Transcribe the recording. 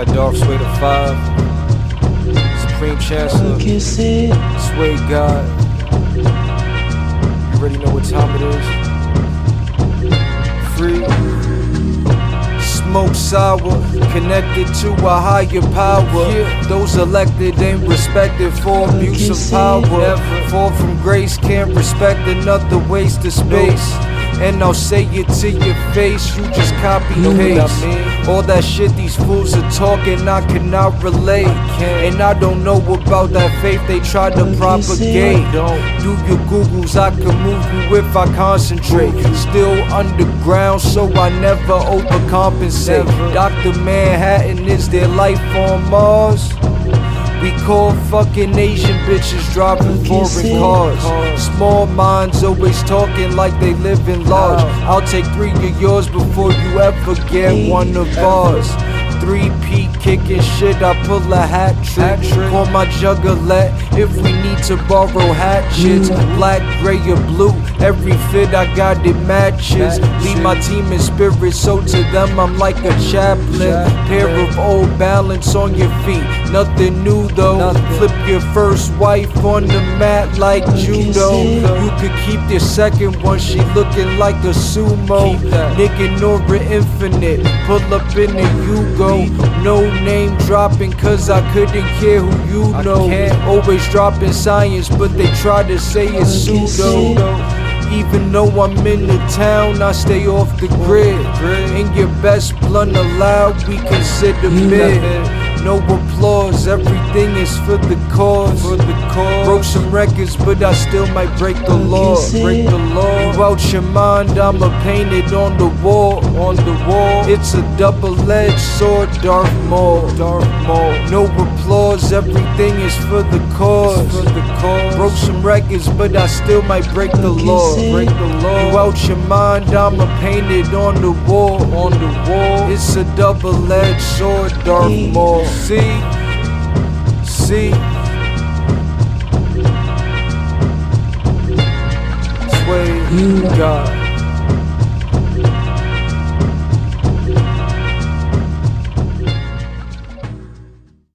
got Darth Sway the 5, Supreme Chancellor, Sway God. You already know what time it is. Free. Smoke sour, connected to a higher power. Those elected ain't respected for abuse of power. Never fall from grace, can't respect another waste of space. And I'll say it to your face, you just copy paste. All that shit these fools are talking, I cannot relate. And I don't know about that faith they try to propagate. Do your Googles, I can move you if I concentrate. Still underground, so I never overcompensate. Dr. Manhattan, is there life on Mars? We call fucking Asian bitches driving foreign cars. Small minds always talking like they live in large. I'll take 3 of yours before you ever get one of ours. 3P kicking shit, I pull a hat trick. Call my juggalette if we need to borrow hatchets. Black, gray, or blue, every fit I got it matches. Lead my team in spirit, so to them I'm like a chaplain. Pair of old balance on your feet, nothing new though. Flip your first wife on the mat like judo. You could keep your second one, she looking like a sumo. Nigga Nora Infinite, pull up in the Yugo. No name dropping cause I couldn't care who you know. Always dropping science but they try to say it's pseudo. Even though I'm in the town, I stay off the grid. And your best blunt allowed, we consider mid. No applause, everything is for the cause. Broke some records, but I still might break the law. You out your mind, I'ma paint it on the wall. It's a double-edged sword, Darth Maul. No applause, everything is for the cause. Broke some records, but I still might break the law. You out your mind, I'ma paint it on the wall. It's a double-edged sword, Darth Maul. See, Sway God.